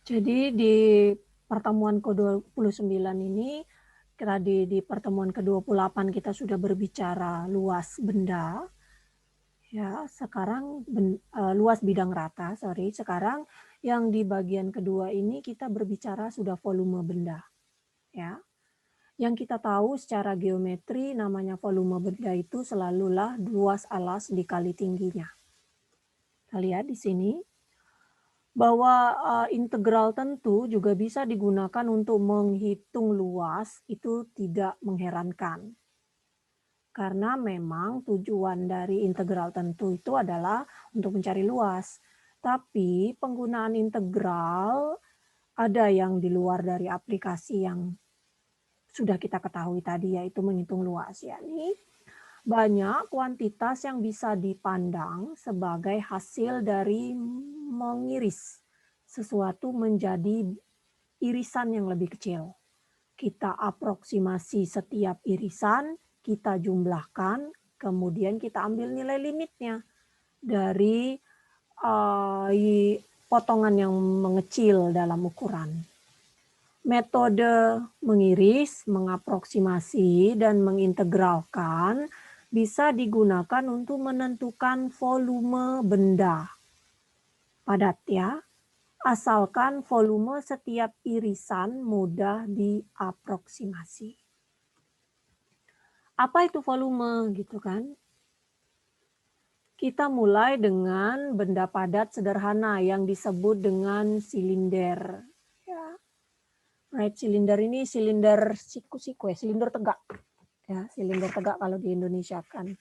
Jadi di pertemuan ke-29 ini, tadi di pertemuan ke-28 kita sudah berbicara luas benda, ya. Sekarang luas bidang rata, sorry. Sekarang yang di bagian kedua ini kita berbicara sudah volume benda, ya. Yang kita tahu secara geometri namanya volume benda itu selalulah luas alas dikali tingginya. Kita lihat di sini bahwa integral tentu juga bisa digunakan untuk menghitung luas, itu tidak mengherankan. Karena memang tujuan dari integral tentu itu adalah untuk mencari luas. Tapi penggunaan integral ada yang di luar dari aplikasi yang sudah kita ketahui tadi, yaitu menghitung luas. Yakni banyak kuantitas yang bisa dipandang sebagai hasil dari mengiris sesuatu menjadi irisan yang lebih kecil. Kita aproksimasi setiap irisan, kita jumlahkan, kemudian kita ambil nilai limitnya dari potongan yang mengecil dalam ukuran. Metode mengiris, mengaproksimasi, dan mengintegralkan bisa digunakan untuk menentukan volume benda padat, ya. Asalkan volume setiap irisan mudah diaproksimasi. Apa itu volume gitu kan? Kita mulai dengan benda padat sederhana yang disebut dengan silinder. Ya. Right, silinder ini silinder siku-siku ya, silinder tegak. Ya, silinder tegak kalau di Indonesia kan.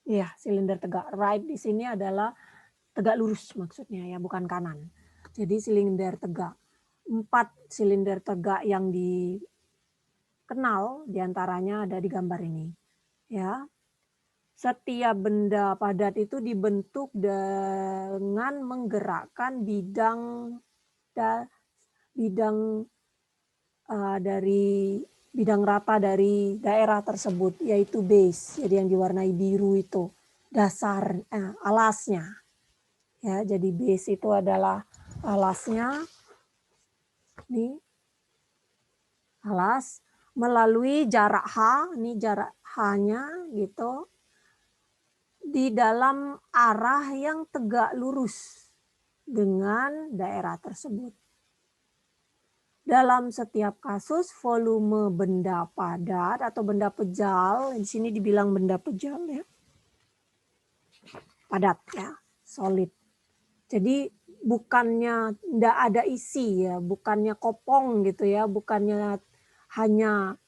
Iya, silinder tegak. Right di sini adalah tegak lurus maksudnya ya, bukan kanan. Jadi silinder tegak. 4 silinder tegak yang dikenal diantaranya ada di gambar ini. Ya, setiap benda padat itu dibentuk dengan menggerakkan dari bidang rata dari daerah tersebut, yaitu base, jadi yang diwarnai biru itu dasar alasnya. Ya, jadi base itu adalah alasnya, nih alas melalui jarak h, ini jarak h-nya gitu, di dalam arah yang tegak lurus dengan daerah tersebut. Dalam setiap kasus volume benda padat atau benda pejal, di sini dibilang benda pejal ya, padat ya, solid. Jadi bukannya tidak ada isi ya, bukannya kopong gitu ya, bukannya hanya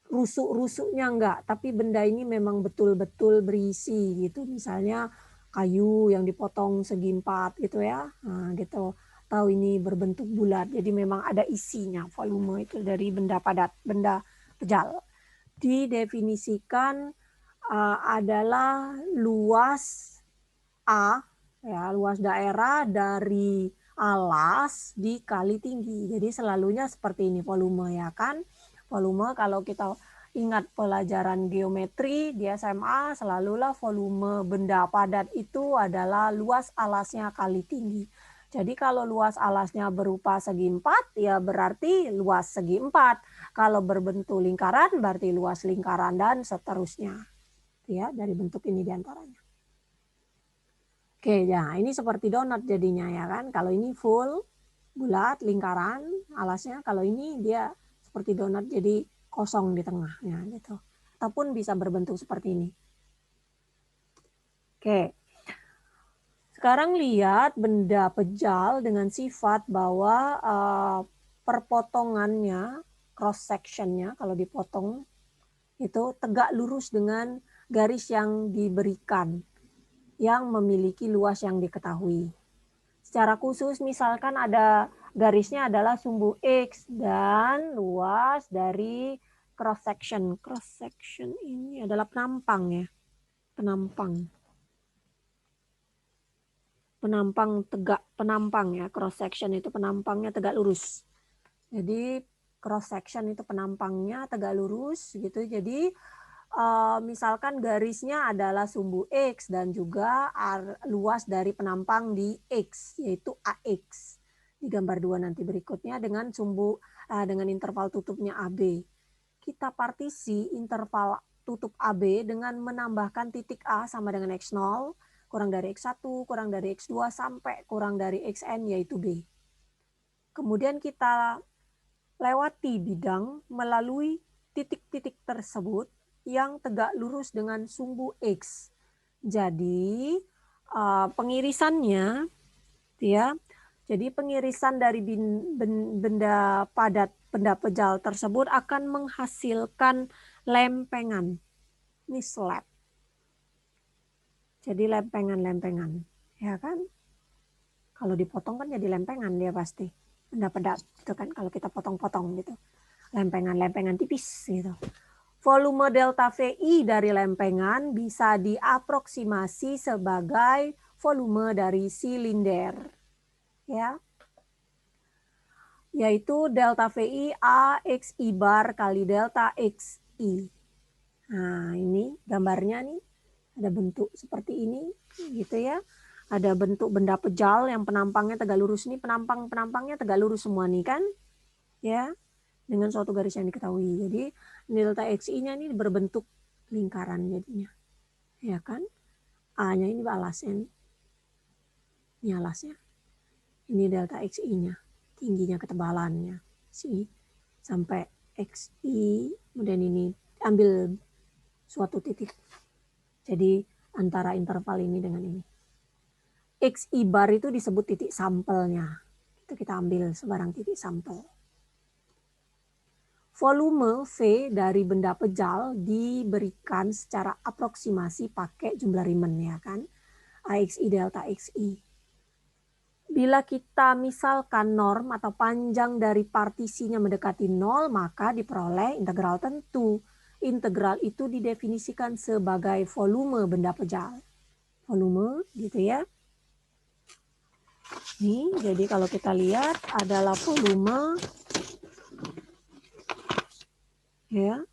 rusuk-rusuknya enggak, tapi benda ini memang betul-betul berisi gitu. Misalnya kayu yang dipotong segi 4 gitu ya, nah, gitu. Tahu ini berbentuk bulat, jadi memang ada isinya, volume itu dari benda padat, benda pejal. Didefinisikan adalah luas A, ya, luas daerah dari alas dikali tinggi. Jadi selalunya seperti ini volume ya kan. Volume kalau kita ingat pelajaran geometri di SMA, selalulah volume benda padat itu adalah luas alasnya kali tinggi. Jadi kalau luas alasnya berupa segi 4, ya berarti luas segi 4. Kalau berbentuk lingkaran, berarti luas lingkaran dan seterusnya. Ya, dari bentuk ini diantaranya. Oke, ya ini seperti donat jadinya ya kan. Kalau ini full, bulat, lingkaran, alasnya. Kalau ini dia seperti donat jadi kosong di tengahnya gitu. Ataupun bisa berbentuk seperti ini. Oke. Sekarang lihat benda pejal dengan sifat bahwa perpotongannya, cross sectionnya kalau dipotong itu tegak lurus dengan garis yang diberikan yang memiliki luas yang diketahui. Secara khusus misalkan ada garisnya adalah sumbu X dan luas dari cross section. Cross section ini adalah penampang ya. Penampang. Penampang tegak, penampang ya. Cross section itu penampangnya tegak lurus. Jadi cross section itu penampangnya tegak lurus gitu. Jadi misalkan garisnya adalah sumbu X dan juga luas dari penampang di X, yaitu AX. Di gambar 2 nanti berikutnya dengan dengan interval tutupnya AB. Kita partisi interval tutup AB dengan menambahkan titik A sama dengan X0, kurang dari X1, kurang dari X2, sampai kurang dari Xn, yaitu B. Kemudian kita lewati bidang melalui titik-titik tersebut yang tegak lurus dengan sumbu X. Jadi pengirisannya, ya, jadi pengirisan dari benda padat, benda pejal tersebut akan menghasilkan lempengan. Ini slab. Jadi lempengan-lempengan, ya kan? Kalau dipotong kan jadi lempengan dia pasti. Benda padat itu kan kalau kita potong-potong gitu. Lempengan-lempengan tipis gitu. Volume delta VI dari lempengan bisa diaproksimasi sebagai volume dari silinder, ya, yaitu delta VI A XI bar kali delta XI. Nah, ini gambarnya nih, ada bentuk seperti ini, gitu ya. Ada bentuk benda pejal yang penampangnya tegak lurus, ini penampangnya tegak lurus semua nih kan, ya, dengan suatu garis yang diketahui. Jadi delta XI-nya ini berbentuk lingkaran jadinya, ya kan? A-nya ini alasnya, ini alasnya. Ini delta XI-nya, tingginya, ketebalannya, si sampai XI, kemudian ini ambil suatu titik. Jadi antara interval ini dengan ini. XI bar itu disebut titik sampelnya. Itu kita ambil sebarang titik sampel. Volume V dari benda pejal diberikan secara aproksimasi pakai jumlah Riemann, ya kan? AXI delta XI. Bila kita misalkan norm atau panjang dari partisinya mendekati 0, maka diperoleh integral tentu. Integral itu didefinisikan sebagai volume benda pejal. Volume gitu ya. Nih, jadi kalau kita lihat adalah volume, ya,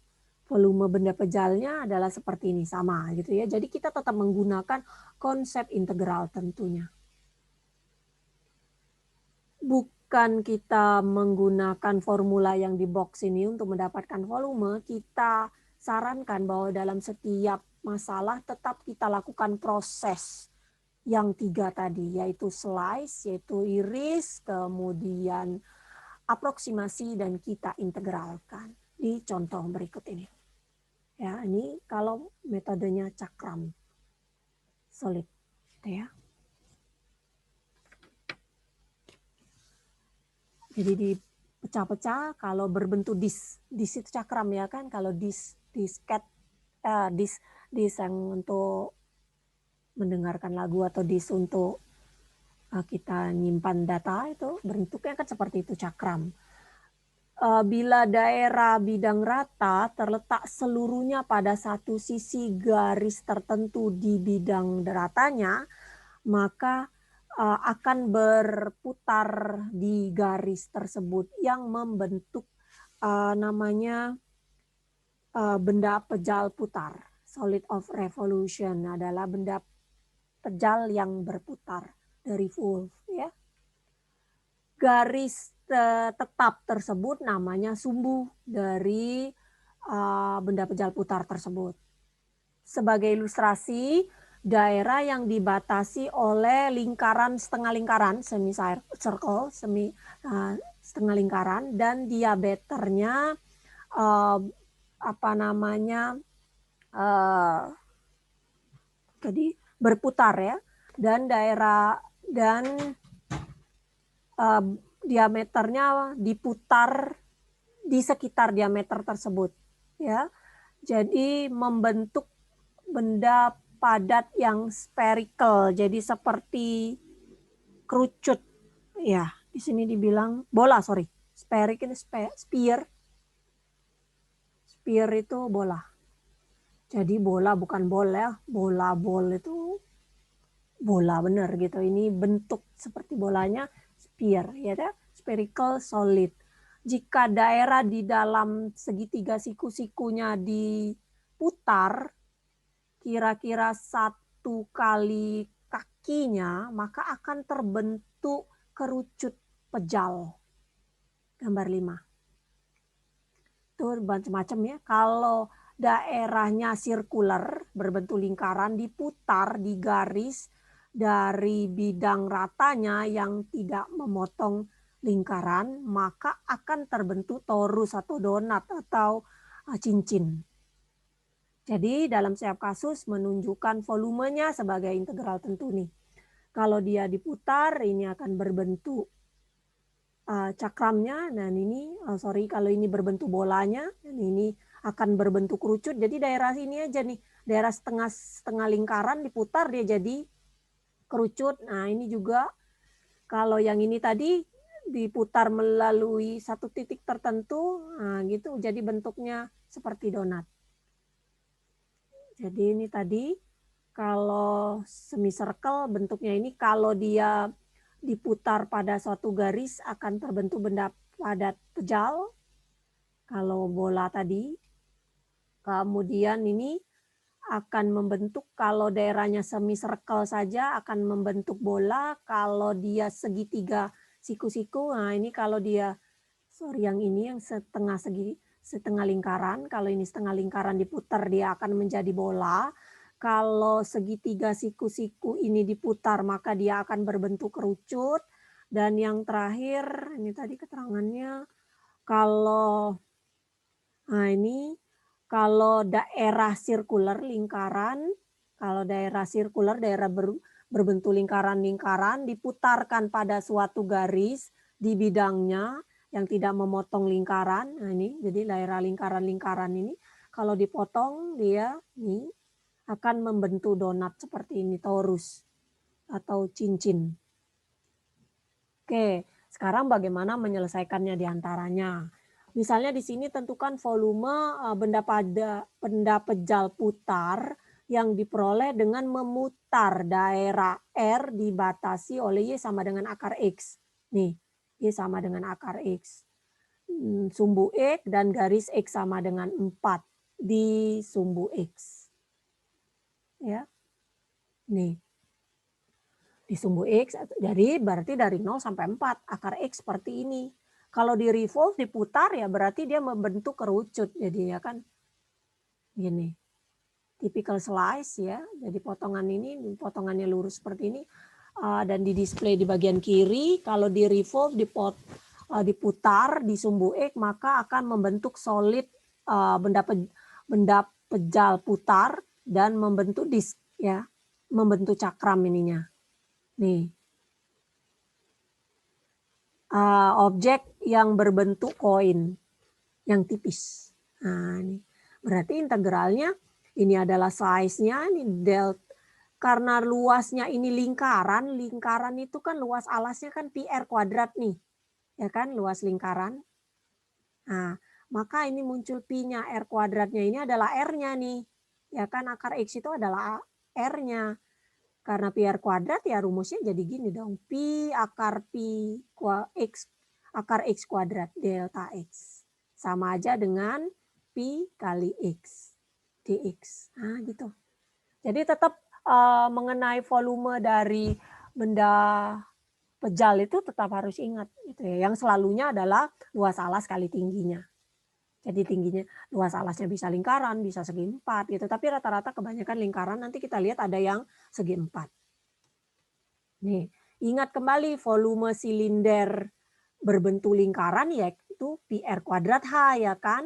volume benda pejalnya adalah seperti ini, sama gitu ya. Jadi kita tetap menggunakan konsep integral tentunya. Bukan kita menggunakan formula yang di box ini untuk mendapatkan volume, kita sarankan bahwa dalam setiap masalah tetap kita lakukan proses yang 3 tadi, yaitu slice, yaitu iris, kemudian aproksimasi, dan kita integralkan di contoh berikut ini. Ya, ini kalau metodenya cakram solid, gitu ya. Jadi dipecah-pecah kalau berbentuk disk itu cakram, ya kan? Kalau disk yang untuk mendengarkan lagu atau disk untuk kita nyimpan data, itu bentuknya kan seperti itu, cakram. Bila daerah bidang rata terletak seluruhnya pada satu sisi garis tertentu di bidang ratanya, maka akan berputar di garis tersebut yang membentuk namanya benda pejal putar. Solid of revolution adalah benda pejal yang berputar dari Wolf, ya. Garis tetap tersebut namanya sumbu dari benda pejal putar tersebut. Sebagai ilustrasi, daerah yang dibatasi oleh lingkaran setengah lingkaran, semi circle, setengah lingkaran, dan diameternya jadi berputar, ya, dan diameternya diputar di sekitar diameter tersebut, ya. Jadi membentuk benda padat yang spherical, jadi seperti kerucut, ya. Di sini dibilang bola, spherical, sphere itu bola. Jadi bola bukan bola, bol itu bola benar gitu. Ini bentuk seperti bolanya, sphere, ya, spherical solid. Jika daerah di dalam segitiga siku-sikunya diputar kira-kira 1 kali kakinya, maka akan terbentuk kerucut pejal. Gambar 5. Itu macam-macam ya. Kalau daerahnya sirkular, berbentuk lingkaran, diputar di garis dari bidang ratanya yang tidak memotong lingkaran, maka akan terbentuk torus atau donat atau cincin. Jadi dalam setiap kasus menunjukkan volumenya sebagai integral tentu nih. Kalau dia diputar, ini akan berbentuk cakramnya, dan ini kalau ini berbentuk bolanya, dan ini akan berbentuk kerucut. Jadi daerah ini aja nih, daerah setengah lingkaran diputar dia jadi kerucut. Nah ini juga kalau yang ini tadi diputar melalui satu titik tertentu, nah gitu, jadi bentuknya seperti donat. Jadi ini tadi kalau semicircle bentuknya ini, kalau dia diputar pada suatu garis akan terbentuk benda padat pejal. Kalau bola tadi, kemudian ini akan membentuk, kalau daerahnya semicircle saja akan membentuk bola. Kalau dia segitiga siku-siku, nah ini kalau dia, yang ini yang setengah lingkaran, kalau ini setengah lingkaran diputar dia akan menjadi bola. Kalau segitiga siku-siku ini diputar maka dia akan berbentuk kerucut. Dan yang terakhir, ini tadi keterangannya, kalau ini kalau daerah sirkular lingkaran, kalau daerah sirkular, daerah berbentuk lingkaran-lingkaran diputarkan pada suatu garis di bidangnya yang tidak memotong lingkaran. Nah ini, jadi daerah lingkaran-lingkaran ini kalau dipotong dia nih akan membentuk donat seperti ini, torus atau cincin. Oke, sekarang bagaimana menyelesaikannya di antaranya? Misalnya di sini tentukan volume benda pejal putar yang diperoleh dengan memutar daerah R dibatasi oleh Y sama dengan akar X. Nih, Y sama dengan akar X. Sumbu X dan garis X sama dengan 4 di sumbu X. Ya. Nih. Di sumbu X, jadi berarti dari 0 sampai 4, akar X seperti ini. Kalau di revolve, diputar ya berarti dia membentuk kerucut. Jadi ya kan, gini. Typical slice ya, jadi potongan ini, potongannya lurus seperti ini. Dan di display di bagian kiri, kalau di revolve, diputar di sumbu X, maka akan membentuk solid benda pejal putar dan membentuk disk ya, membentuk cakram ininya. Nih, objek yang berbentuk koin yang tipis. Nah, ini berarti integralnya ini adalah size-nya, ini karena luasnya ini lingkaran, lingkaran itu kan luas alasnya kan pi r kuadrat nih, ya kan, luas lingkaran. Nah, maka ini muncul pi-nya, r kuadratnya ini adalah r-nya nih, ya kan, akar x itu adalah r-nya. Karena pi r kuadrat ya rumusnya jadi gini dong. Pi akar pi x akar x kuadrat delta x. Sama aja dengan pi kali x dx. Nah gitu. Jadi tetap mengenai volume dari benda pejal itu tetap harus ingat. Gitu ya. Yang selalunya adalah luas alas kali tingginya. Jadi tingginya, luas alasnya bisa lingkaran, bisa segi 4 gitu. Tapi rata-rata kebanyakan lingkaran, nanti kita lihat ada yang segi 4. Nih, ingat kembali volume silinder berbentuk lingkaran yaitu pi r kuadrat H ya kan.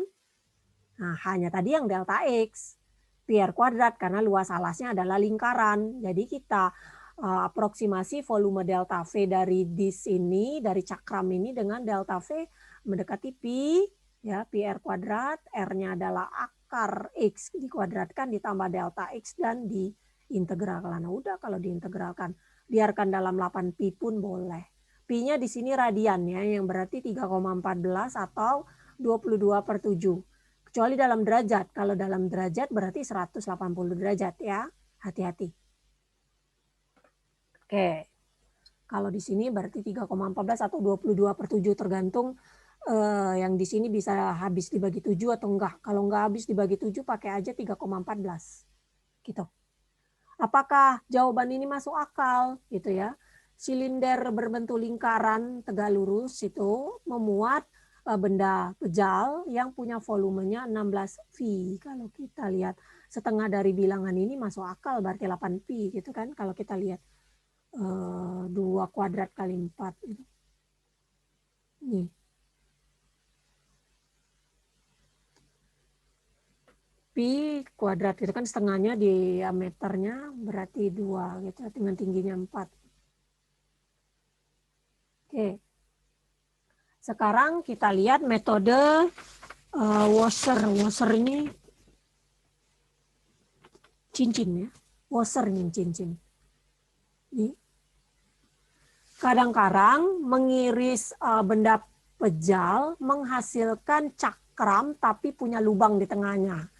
Nah, hanya tadi yang delta X. Pi r kuadrat karena luas alasnya adalah lingkaran. Jadi kita aproksimasi volume delta V dari disk ini, dari cakram ini dengan delta V mendekati pi, ya pi r kuadrat, R-nya adalah akar X dikuadratkan ditambah delta X dan diintegralkan. Nah, udah kalau diintegralkan, biarkan dalam 8 pi pun boleh. Pi-nya di sini radian ya, yang berarti 3,14 atau 22/7. Kecuali dalam derajat. Kalau dalam derajat berarti 180 derajat ya. Hati-hati. Oke. Kalau di sini berarti 3,14 atau 22/7 tergantung yang di sini bisa habis dibagi 7 atau enggak. Kalau enggak habis dibagi 7 pakai aja 3,14 gitu. Apakah jawaban ini masuk akal gitu ya? Silinder berbentuk lingkaran tegak lurus itu memuat benda pejal yang punya volumenya 16 V. Kalau kita lihat setengah dari bilangan ini masuk akal, berarti 8 pi gitu kan. Kalau kita lihat 2 kuadrat kali 4 gitu. Nih. Pi kuadrat itu kan setengahnya diameternya berarti 2 gitu dengan tingginya 4. Oke. Sekarang kita lihat metode washer. Washer ini cincin ya. Washer ini cincin. Ini. Kadang-kadang mengiris benda pejal menghasilkan cakram tapi punya lubang di tengahnya.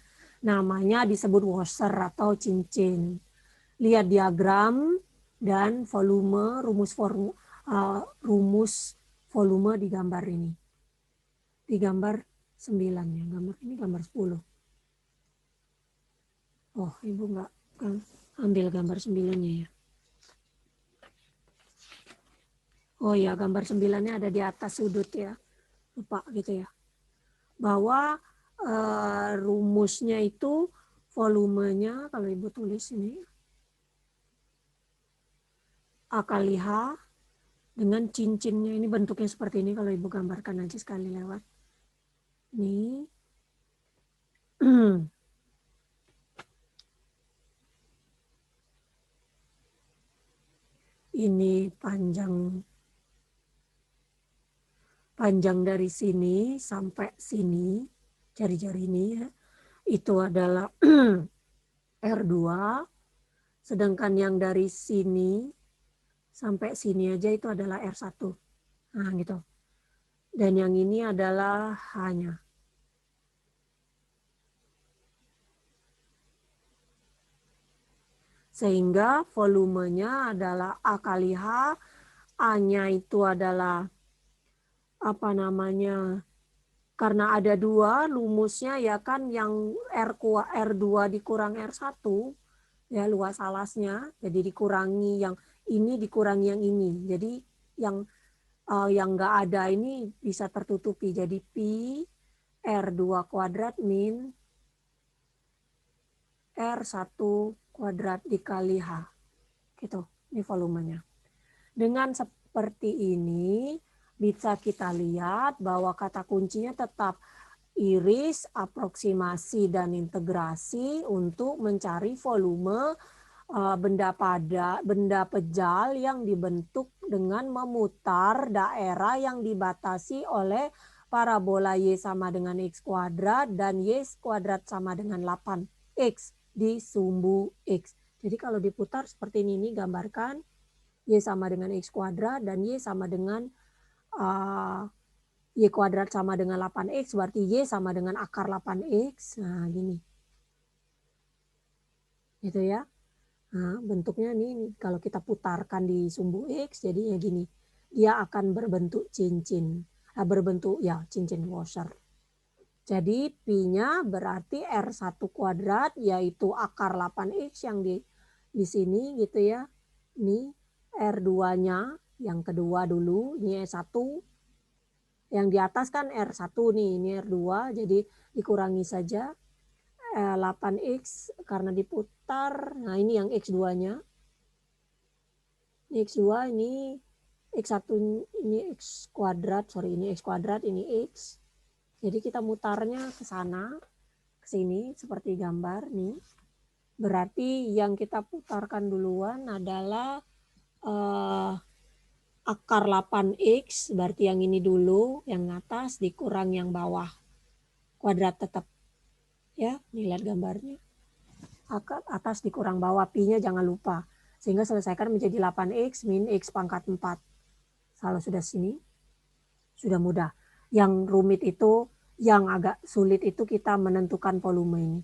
Namanya disebut washer atau cincin. Lihat diagram dan volume, rumus volume di gambar ini. Di gambar 9 ya, gambar ini gambar 10. Oh, Ibu enggak ambil gambar 9-nya ya. Oh ya, gambar 9-nya ada di atas sudut ya. Lupa gitu ya. Bahwa rumusnya itu volumenya, kalau Ibu tulis ini, A kali H dengan cincinnya ini bentuknya seperti ini. Kalau Ibu gambarkan aja sekali lewat. Ini. Ini panjang dari sini sampai sini, jari-jari ini ya, itu adalah R2, sedangkan yang dari sini sampai sini aja itu adalah R1. Nah gitu. Dan yang ini adalah H-nya. Sehingga volumenya adalah A kali H, A-nya itu adalah apa namanya, karena ada 2 lumusnya ya kan, yang R2 dikurang R1 ya luas alasnya, jadi dikurangi yang ini dikurangi yang ini, jadi yang enggak ada ini bisa tertutupi, jadi pi R2 kuadrat min R1 kuadrat dikali H gitu, ini volumenya. Dengan seperti ini bisa kita lihat bahwa kata kuncinya tetap iris, aproksimasi, dan integrasi untuk mencari volume benda pejal yang dibentuk dengan memutar daerah yang dibatasi oleh parabola Y sama dengan X kuadrat dan Y kuadrat sama dengan 8X di sumbu X. Jadi kalau diputar seperti ini gambarkan Y sama dengan X kuadrat dan Y sama dengan Y kuadrat sama dengan 8X, berarti Y sama dengan akar 8X. Nah, gini. Gitu ya. Nah, bentuknya ini kalau kita putarkan di sumbu X, jadinya gini. Dia akan berbentuk cincin. Berbentuk ya cincin washer. Jadi pi-nya berarti R1 kuadrat, yaitu akar 8X yang di sini gitu ya. Ini R2-nya, yang kedua dulu, ini S1. Yang di atas kan R1 nih, ini R2, jadi dikurangi saja 8X karena diputar. Nah ini yang X2-nya. Ini X2, ini X1, ini X kuadrat, ini X kuadrat, ini X. Jadi kita mutarnya ke sana, ke sini, seperti gambar nih. Berarti yang kita putarkan duluan adalah akar 8X, berarti yang ini dulu, yang atas dikurang yang bawah. Kuadrat tetap. Ya, nih lihat gambarnya. Akar atas dikurang bawah, pi-nya jangan lupa. Sehingga selesaikan menjadi 8X min X pangkat 4. Kalau sudah sini, sudah mudah. Yang rumit itu, yang agak sulit itu kita menentukan volume ini.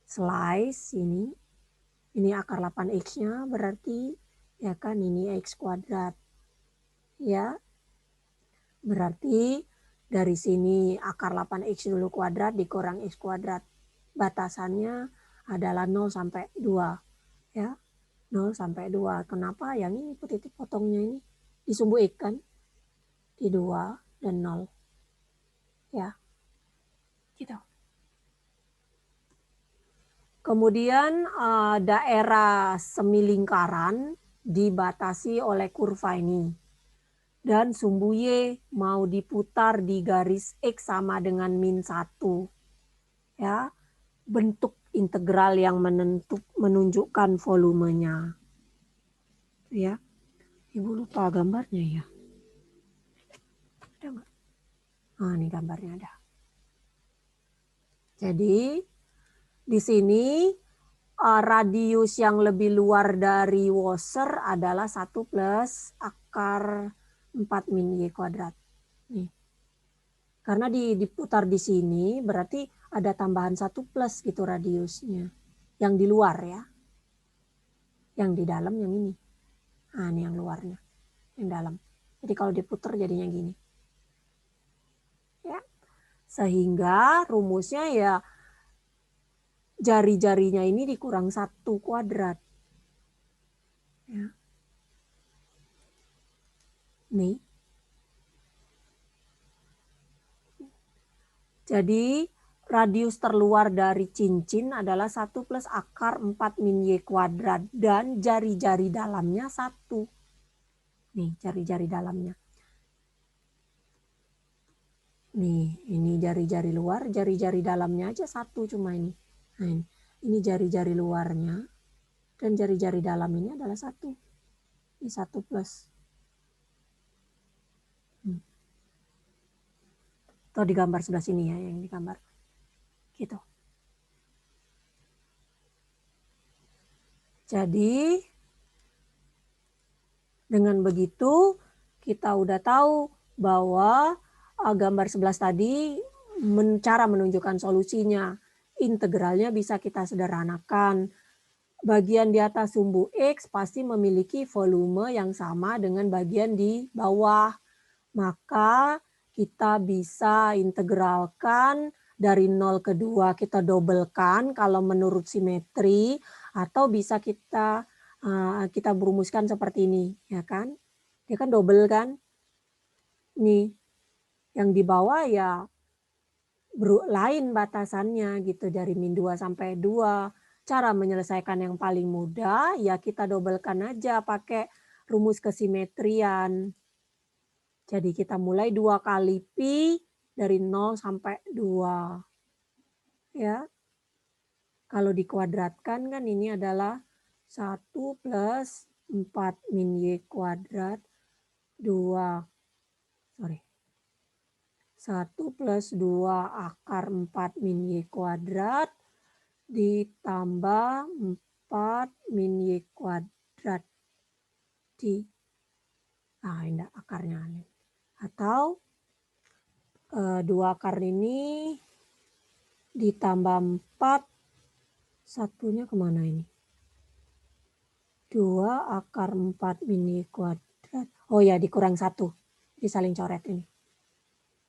Slice ini akar 8X-nya berarti ya kan ini X kuadrat. Ya, berarti Dari sini akar 8x dulu kuadrat dikurang x kuadrat. Batasannya adalah 0 sampai 2. Ya, 0 sampai 2. Kenapa? Yang ini titik potongnya ini disumbu x kan? Di 2 dan 0. Ya, gitu. Kemudian daerah semilingkaran dibatasi oleh kurva ini. Dan sumbu Y mau diputar di garis X sama dengan min 1. Ya, bentuk integral yang menunjukkan volumenya. Ya, Ibu lupa gambarnya ya. Ada nggak? Nah, ini gambarnya ada. Jadi, di sini radius yang lebih luar dari Wasser adalah 1 plus akar 4 min Y kuadrat. Nih. Karena diputar di sini berarti ada tambahan 1 plus gitu radiusnya. Yang di luar ya. Yang di dalam yang ini. Nah ini yang luarnya. Yang dalam. Jadi kalau diputar jadinya gini. Ya. Sehingga rumusnya ya jari-jarinya ini dikurang 1 kuadrat. Ya. Nih. Jadi radius terluar dari cincin adalah 1 plus akar 4 min Y kuadrat. Dan jari-jari dalamnya 1. Nih jari-jari dalamnya. Nih ini jari-jari luar, jari-jari dalamnya aja 1 cuma ini. Nah ini jari-jari luarnya. Dan jari-jari dalam ini adalah 1. Ini 1 plus. Atau digambar sebelah sini ya yang digambar. Gitu. Jadi dengan begitu kita udah tahu bahwa gambar 11 tadi cara menunjukkan solusinya. Integralnya bisa kita sederhanakan. Bagian di atas sumbu X pasti memiliki volume yang sama dengan bagian di bawah. Maka kita bisa integralkan dari 0 ke 2 kita dobelkan kalau menurut simetri. Atau bisa kita berumuskan seperti ini, ya kan? Dia kan double kan? Nih, yang di bawah ya lain batasannya gitu dari min 2 sampai 2. Cara menyelesaikan yang paling mudah ya kita dobelkan aja pakai rumus kesimetrian. Jadi kita mulai 2 kali pi dari 0 sampai 2. Ya. Kalau dikuadratkan kan ini adalah 1 plus 4 min Y kuadrat 2. 1 plus 2 akar 4 min Y kuadrat ditambah 4 min Y kuadrat. Ini akarnya. Atau 2 akar ini ditambah 4. Satunya kemana ini? 2 akar 4 min Y kuadrat. Oh ya dikurang 1. Jadi saling coret ini.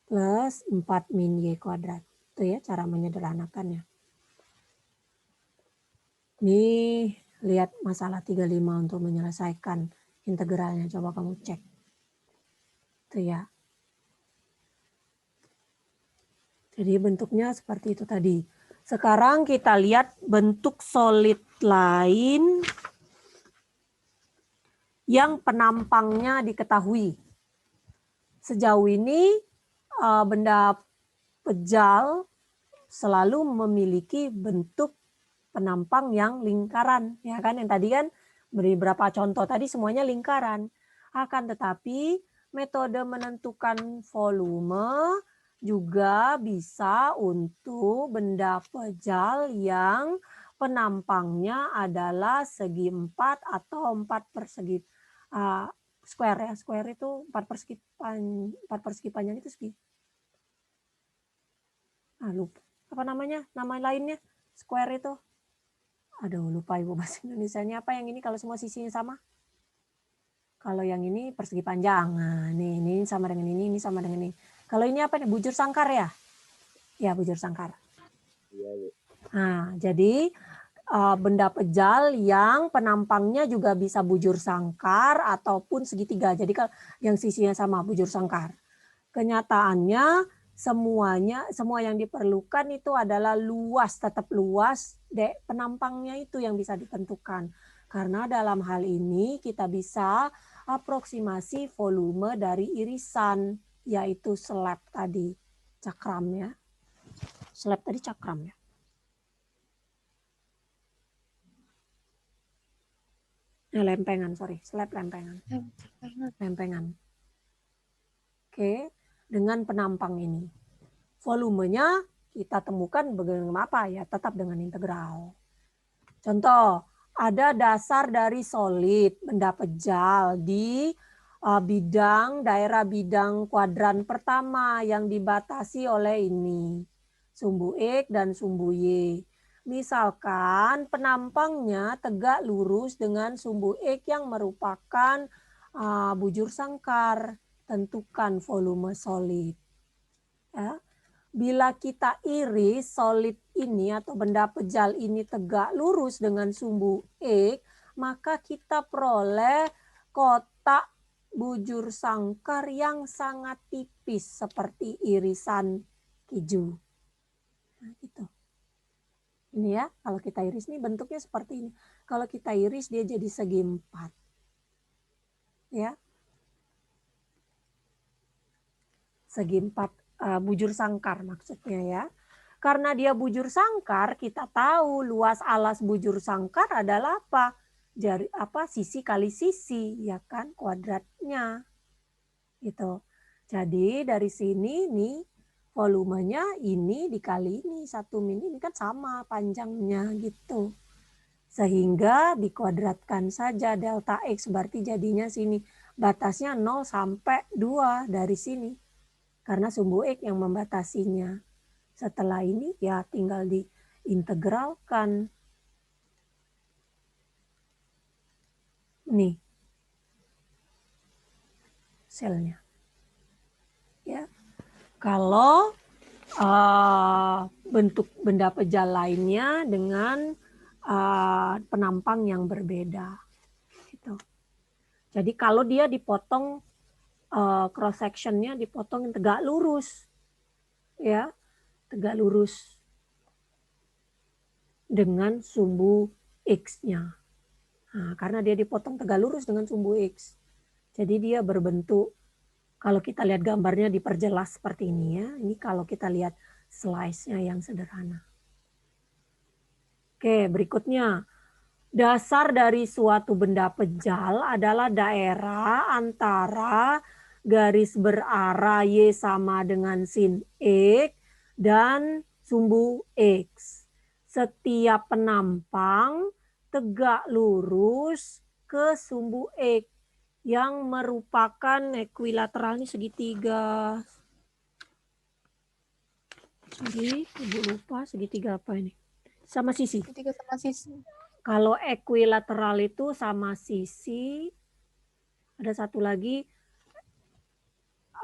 Plus 4 min Y kuadrat. Itu ya cara menyederhanakannya. Ini lihat masalah 35 untuk menyelesaikan integralnya. Coba kamu cek. Itu ya. Jadi bentuknya seperti itu tadi. Sekarang kita lihat bentuk solid lain yang penampangnya diketahui. Sejauh ini benda pejal selalu memiliki bentuk penampang yang lingkaran, ya kan? Yang tadi kan beri beberapa contoh tadi semuanya lingkaran. Akan tetapi metode menentukan volume juga bisa untuk benda pejal yang penampangnya adalah segi 4 atau 4 persegi square ya. Square itu 4 persegi panjang itu segi. Lupa. Apa namanya? Nama lainnya? Square itu. Aduh lupa ibu bahasa Indonesianya apa yang ini kalau semua sisinya sama. Kalau yang ini persegi panjang. Nah ini sama dengan ini sama dengan ini. Kalau ini apa nih? Bujur sangkar ya? Ya, bujur sangkar. Iya, Bu. Nah, jadi benda pejal yang penampangnya juga bisa bujur sangkar ataupun segitiga. Jadi kalau yang sisinya sama bujur sangkar. Kenyataannya semua yang diperlukan itu adalah luas, tetap luas, penampangnya itu yang bisa ditentukan. Karena dalam hal ini kita bisa aproksimasi volume dari irisan, yaitu slab tadi, cakram ya. Slab tadi cakram ya. Lempengan, sorry, slab lempengan. Lempengan. Oke, dengan penampang ini. Volumenya kita temukan bagaimana apa ya, tetap dengan integral. Contoh, ada dasar dari solid, benda pejal di daerah bidang kuadran pertama yang dibatasi oleh ini. Sumbu X dan sumbu Y. Misalkan penampangnya tegak lurus dengan sumbu X yang merupakan bujur sangkar. Tentukan volume solid. Ya. Bila kita iris solid ini atau benda pejal ini tegak lurus dengan sumbu X, maka kita peroleh kotak bujur sangkar yang sangat tipis seperti irisan keju. Nah, gitu. Ini ya, kalau kita iris nih bentuknya seperti ini. Kalau kita iris dia jadi segi 4. Ya. Segi 4 bujur sangkar maksudnya ya. Karena dia bujur sangkar, kita tahu luas alas bujur sangkar adalah apa? Sisi kali sisi, ya kan? Kuadratnya. Gitu. Jadi dari sini nih volumenya ini dikali ini 1 mili ini kan sama panjangnya gitu. Sehingga dikuadratkan saja delta X berarti jadinya sini batasnya 0 sampai 2 dari sini. Karena sumbu X yang membatasinya. Setelah ini ya tinggal diintegralkan. Nih. Selnya. Ya. Kalau bentuk benda pejal lainnya dengan penampang yang berbeda. Gitu. Jadi kalau dia dipotong cross sectionnya dipotong tegak lurus, ya tegak lurus dengan sumbu X-nya. Nah, karena dia dipotong tegak lurus dengan sumbu X. Jadi dia berbentuk, kalau kita lihat gambarnya diperjelas seperti ini ya. Ini kalau kita lihat slice-nya yang sederhana. Oke, berikutnya. Dasar dari suatu benda pejal adalah daerah antara garis berarah Y sama dengan sin X dan sumbu X. Setiap penampang tegak lurus ke sumbu X yang merupakan ekuilateral ini segitiga. Sorry, Ibu lupa segitiga apa ini? Sama sisi. Segitiga sama sisi. Kalau ekuilateral itu sama sisi, ada satu lagi,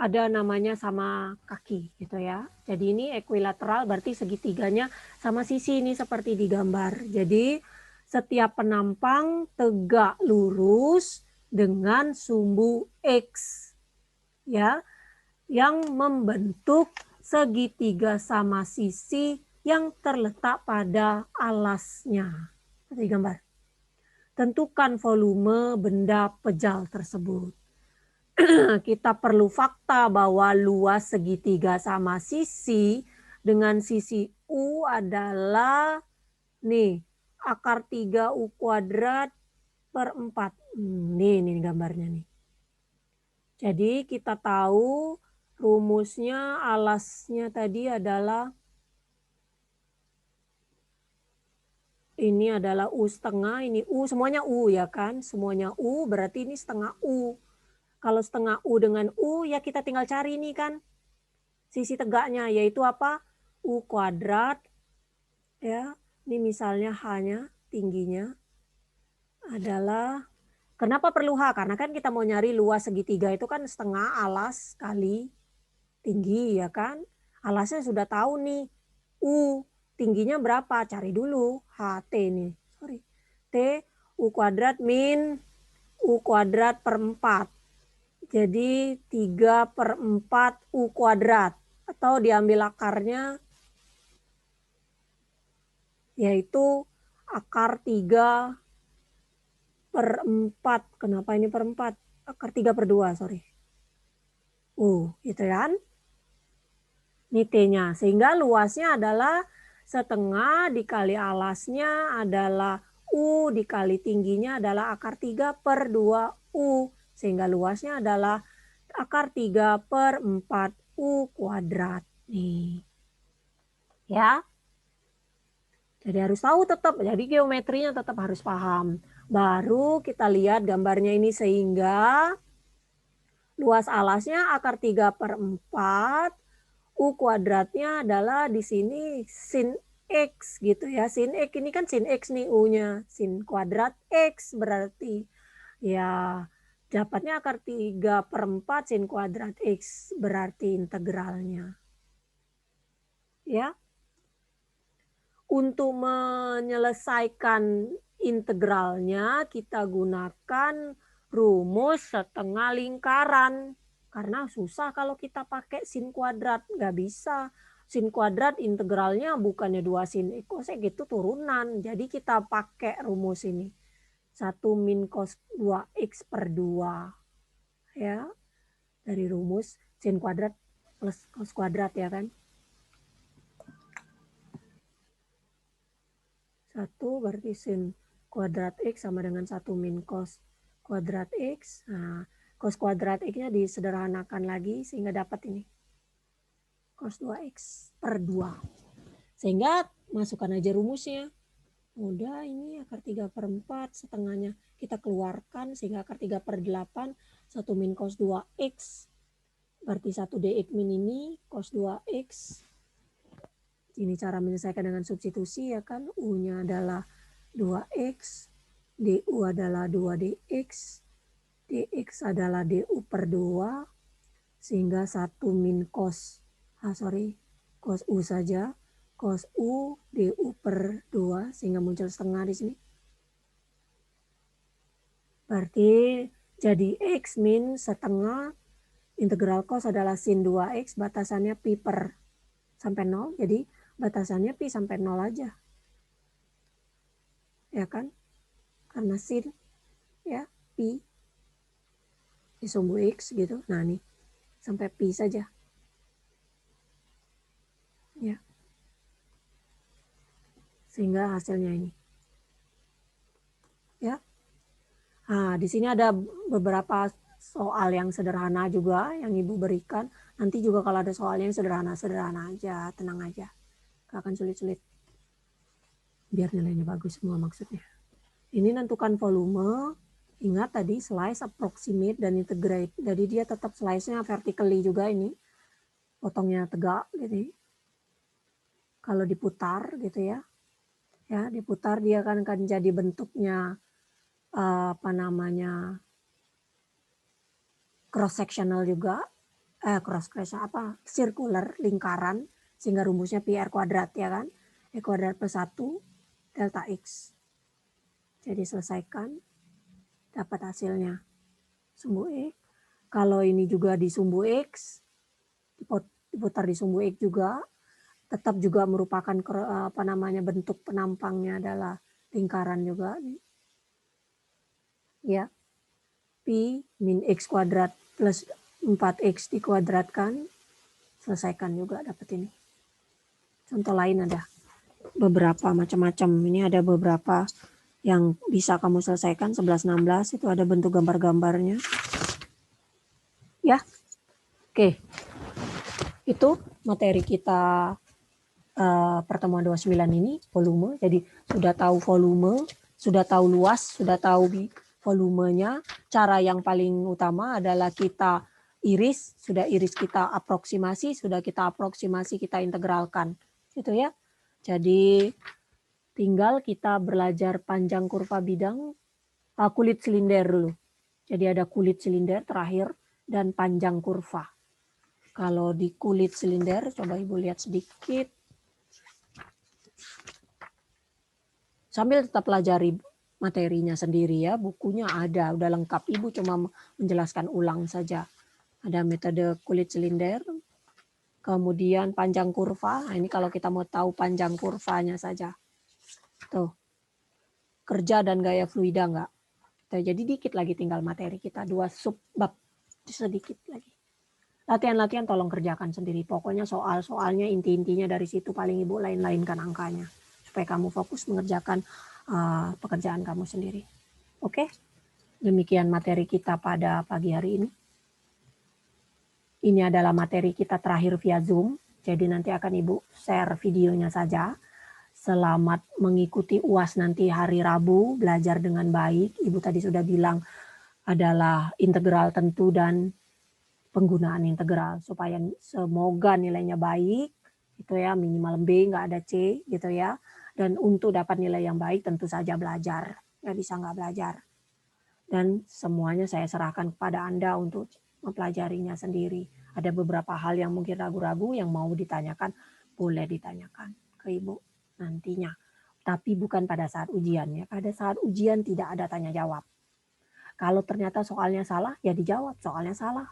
ada namanya sama kaki gitu ya. Jadi ini ekuilateral berarti segitiganya sama sisi ini seperti di gambar. Jadi setiap penampang tegak lurus dengan sumbu X ya yang membentuk segitiga sama sisi yang terletak pada alasnya. Seperti gambar. Tentukan volume benda pejal tersebut. Kita perlu fakta bahwa luas segitiga sama sisi dengan sisi U adalah nih akar 3 U kuadrat per 4. Nih gambarnya nih. Jadi kita tahu rumusnya alasnya tadi adalah ini adalah U setengah, ini U, semuanya U ya kan? Semuanya U berarti ini setengah U. Kalau setengah U dengan U ya kita tinggal cari nih kan. Sisi tegaknya yaitu apa? U kuadrat. Ya, ini misalnya H-nya, tingginya adalah, kenapa perlu H? Karena kan kita mau nyari luas segitiga itu kan setengah alas kali tinggi ya kan. Alasnya sudah tahu nih. U tingginya berapa? Cari dulu. HT nih. Sorry. T U kuadrat min U kuadrat per 4. Jadi 3/4 U kuadrat. Atau diambil akarnya yaitu akar 3/4. Kenapa ini per 4? Akar 3/2, sorry. Gitu kan. Ini T-nya. Sehingga luasnya adalah setengah dikali alasnya adalah U dikali tingginya adalah akar 3/2 U. Sehingga luasnya adalah akar 3/4 U kuadrat. Nih. Ya. Jadi harus tahu tetap. Jadi geometrinya tetap harus paham. Baru kita lihat gambarnya ini sehingga luas alasnya akar 3/4. U kuadratnya adalah di sini sin X gitu ya. Sin X ini kan sin X nih U-nya. Sin kuadrat X berarti ya dapatnya akar 3/4 sin kuadrat X berarti integralnya. Ya. Untuk menyelesaikan integralnya kita gunakan rumus setengah lingkaran. Karena susah kalau kita pakai sin kuadrat, nggak bisa. Sin kuadrat integralnya bukannya 2 sin X cosec gitu turunan. Jadi kita pakai rumus ini. 1 min cos 2x/2. Ya. Dari rumus sin kuadrat plus cos kuadrat ya kan. 1 berarti sin kuadrat X sama dengan 1 min cos kuadrat X. Nah, cos kuadrat X-nya disederhanakan lagi sehingga dapat ini. Cos 2x/2. Sehingga masukkan aja rumusnya. Udah ini akar 3/4 setengahnya kita keluarkan sehingga akar 3/8 1 min cos 2x. Berarti 1 dx min ini cos 2x. Ini cara menyelesaikan dengan substitusi ya kan. U-nya adalah 2x. DU adalah 2dx. Dx adalah du/2. Sehingga 1 min cos. Cos U saja. Cos U du/2. Sehingga muncul setengah di sini. Berarti jadi X min setengah. Integral cos adalah sin 2x. Batasannya pi per sampai 0. Jadi batasannya pi sampai 0 aja. Ya kan? Karena sin ya pi disumbu x gitu. Nah nih sampai pi saja. Ya. Sehingga hasilnya ini. Ya. Nah, di sini ada beberapa soal yang sederhana juga yang Ibu berikan. Nanti juga kalau ada soal yang sederhana aja, tenang aja. Gak akan sulit-sulit. Biar nilainya bagus semua maksudnya. Ini nentukan volume. Ingat tadi slice, approximate, dan integrate. Jadi dia tetap slice-nya vertically juga ini. Potongnya tegak gitu. Kalau diputar gitu ya. Ya, diputar dia akan jadi bentuknya apa namanya? Cross sectional juga. Circular, lingkaran. Sehingga rumusnya pi r kuadrat ya kan. E kuadrat plus 1 delta x. Jadi selesaikan. Dapat hasilnya. Sumbu X. Kalau ini juga di sumbu X, diputar di sumbu X juga, tetap juga merupakan apa namanya bentuk penampangnya adalah lingkaran juga. Ya, pi min x kuadrat plus 4x dikuadratkan, selesaikan juga dapat ini. Contoh lain ada beberapa macam-macam. Ini ada beberapa yang bisa kamu selesaikan. 11-16 itu ada bentuk gambar-gambarnya. Ya, oke. Itu materi kita pertemuan 29 ini, volume. Jadi sudah tahu volume, sudah tahu luas, sudah tahu volumenya. Cara yang paling utama adalah kita iris, sudah iris kita aproksimasi, kita integralkan. Gitu ya. Jadi tinggal kita belajar panjang kurva bidang, kulit silinder dulu. Jadi ada kulit silinder terakhir dan panjang kurva. Kalau di kulit silinder, coba Ibu lihat sedikit. Sambil tetap pelajari materinya sendiri ya, bukunya ada, udah lengkap. Ibu cuma menjelaskan ulang saja. Ada metode kulit silinder, kemudian panjang kurva. Nah, ini kalau kita mau tahu panjang kurvanya saja. Tuh, kerja dan gaya fluida enggak? Jadi dikit lagi tinggal materi kita, 2 subbab, sedikit lagi. Latihan-latihan tolong kerjakan sendiri. Pokoknya soal-soalnya inti-intinya dari situ paling Ibu lain-lainkan angkanya. Supaya kamu fokus mengerjakan pekerjaan kamu sendiri. Oke, demikian materi kita pada pagi hari ini. Ini adalah materi kita terakhir via Zoom. Jadi nanti akan Ibu share videonya saja. Selamat mengikuti UAS nanti hari Rabu, belajar dengan baik. Ibu tadi sudah bilang adalah integral tentu dan penggunaan integral supaya semoga nilainya baik gitu ya, minimal B nggak ada C gitu ya, dan untuk dapat nilai yang baik tentu saja belajar, nggak bisa nggak belajar, dan semuanya saya serahkan kepada Anda untuk mempelajarinya sendiri. Ada beberapa hal yang mungkin ragu-ragu yang mau ditanyakan, boleh ditanyakan ke Ibu nantinya, tapi bukan pada saat ujian ya. Pada saat ujian tidak ada tanya jawab. Kalau ternyata soalnya salah, ya dijawab soalnya salah.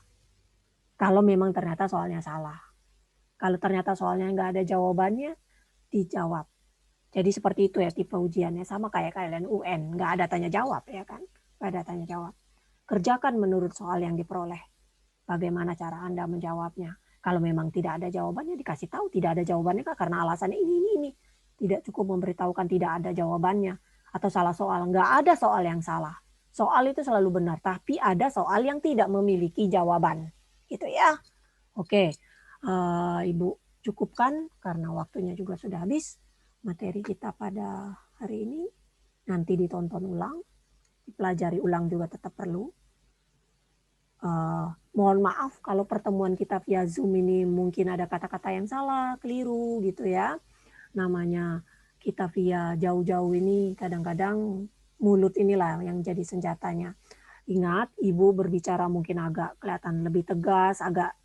Kalau memang ternyata soalnya salah. Kalau ternyata soalnya nggak ada jawabannya, dijawab. Jadi seperti itu ya tipe ujiannya. Sama kayak kalian UN, nggak ada tanya jawab ya kan. Nggak ada tanya jawab. Kerjakan menurut soal yang diperoleh. Bagaimana cara Anda menjawabnya. Kalau memang tidak ada jawabannya, dikasih tahu tidak ada jawabannya karena alasan ini. Tidak cukup memberitahukan tidak ada jawabannya. Atau salah soal. Nggak ada soal yang salah. Soal itu selalu benar, tapi ada soal yang tidak memiliki jawaban. Gitu ya. Oke, Ibu cukupkan karena waktunya juga sudah habis. Materi kita pada hari ini nanti ditonton ulang, dipelajari ulang juga tetap perlu. Mohon maaf kalau pertemuan kita via Zoom ini mungkin ada kata-kata yang salah, keliru gitu ya. Namanya kita via jauh-jauh ini kadang-kadang mulut inilah yang jadi senjatanya. Ingat, Ibu berbicara mungkin agak kelihatan lebih tegas, agak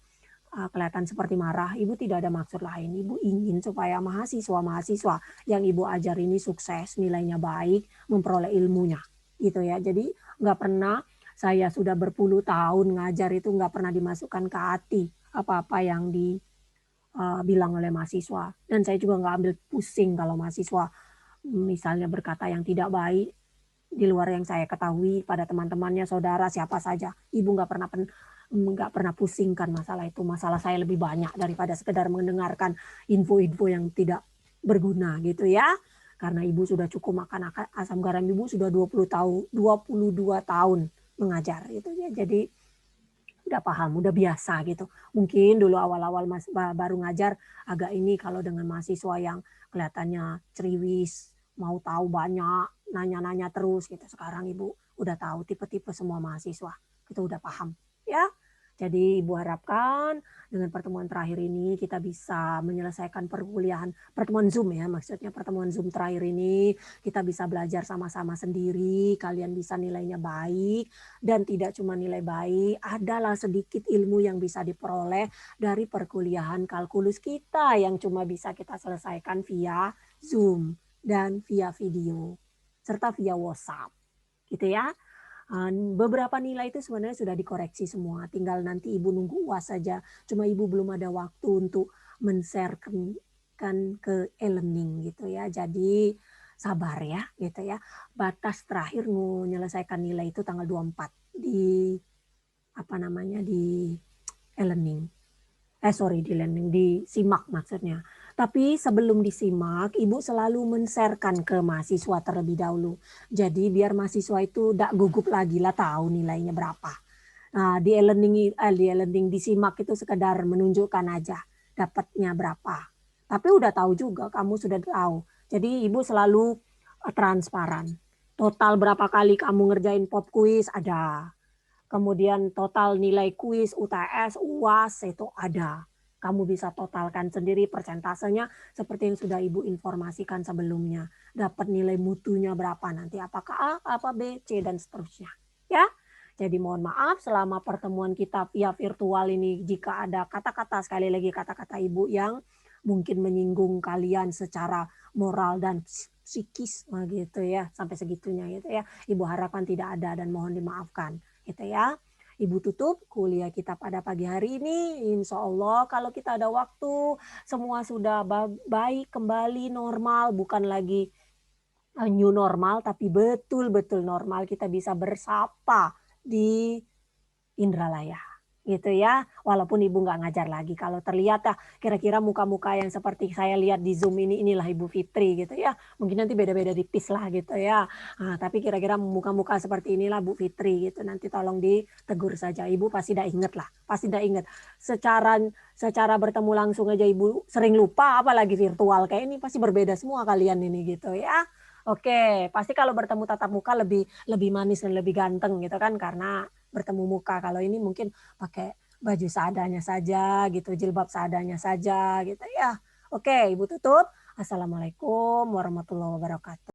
kelihatan seperti marah. Ibu tidak ada maksud lain. Ibu ingin supaya mahasiswa-mahasiswa yang Ibu ajar ini sukses, nilainya baik, memperoleh ilmunya. Gitu ya. Jadi nggak pernah saya sudah berpuluh tahun ngajar itu nggak pernah dimasukkan ke hati apa-apa yang dibilang oleh mahasiswa. Dan saya juga nggak ambil pusing kalau mahasiswa misalnya berkata yang tidak baik di luar yang saya ketahui pada teman-temannya, saudara, siapa saja. Ibu nggak pernah pusingkan masalah itu. Masalah saya lebih banyak daripada sekedar mendengarkan info-info yang tidak berguna gitu ya. Karena Ibu sudah cukup makan asam garam, Ibu sudah 22 tahun mengajar gitu ya. Jadi udah paham, udah biasa gitu. Mungkin dulu awal-awal baru ngajar agak ini kalau dengan mahasiswa yang kelihatannya ceriwis, mau tahu banyak, nanya-nanya terus gitu. Sekarang Ibu udah tahu tipe-tipe semua mahasiswa. Itu udah paham ya. Jadi Ibu harapkan dengan pertemuan terakhir ini kita bisa menyelesaikan perkuliahan, pertemuan Zoom ya maksudnya, pertemuan Zoom terakhir ini kita bisa belajar sama-sama sendiri, kalian bisa nilainya baik, dan tidak cuma nilai baik, adalah sedikit ilmu yang bisa diperoleh dari perkuliahan kalkulus kita yang cuma bisa kita selesaikan via Zoom dan via video, serta via WhatsApp gitu ya. Beberapa nilai itu sebenarnya sudah dikoreksi semua, tinggal nanti Ibu nunggu UAS saja. Cuma Ibu belum ada waktu untuk men-sharekan ke e-learning gitu ya. Jadi sabar ya gitu ya. Batas terakhir menyelesaikan nilai itu tanggal 24 di di e-learning. Di e-learning, di SIMAK maksudnya. Tapi sebelum disimak, Ibu selalu men-sharekan ke mahasiswa terlebih dahulu. Jadi biar mahasiswa itu tidak gugup lagi lah tahu nilainya berapa. Nah, di e-learning disimak itu sekedar menunjukkan aja dapatnya berapa. Tapi udah tahu juga, kamu sudah tahu. Jadi Ibu selalu transparan. Total berapa kali kamu ngerjain pop quiz ada. Kemudian total nilai kuis, UTS, UAS itu ada. Kamu bisa totalkan sendiri persentasenya seperti yang sudah Ibu informasikan sebelumnya. Dapat nilai mutunya berapa nanti, apakah A, apa B, C, dan seterusnya. Ya, Jadi mohon maaf selama pertemuan kita via virtual ini jika ada kata-kata, sekali lagi kata-kata Ibu yang mungkin menyinggung kalian secara moral dan psikis gitu ya, sampai segitunya gitu ya. Ibu harapkan tidak ada dan mohon dimaafkan gitu ya. Ibu tutup kuliah kita pada pagi hari ini. Insya Allah kalau kita ada waktu, semua sudah baik, kembali normal, bukan lagi new normal, tapi betul-betul normal. Kita bisa bersapa di Indralaya gitu ya. Walaupun Ibu nggak ngajar lagi. Kalau terlihat ya kira-kira muka-muka yang seperti saya lihat di Zoom ini, inilah Ibu Fitri gitu ya. Mungkin nanti beda-beda tipis lah gitu ya. Nah, tapi kira-kira muka-muka seperti inilah Bu Fitri gitu. Nanti tolong ditegur saja. Ibu pasti udah inget lah. Pasti udah inget. Secara bertemu langsung aja Ibu sering lupa, apalagi virtual. Kayak ini pasti berbeda semua kalian ini gitu ya. Oke, pasti kalau bertemu tatap muka lebih lebih manis dan lebih ganteng gitu kan karena bertemu muka. Kalau ini mungkin pakai baju seadanya saja gitu, jilbab seadanya saja gitu ya. Oke, Ibu tutup. Assalamualaikum warahmatullahi wabarakatuh.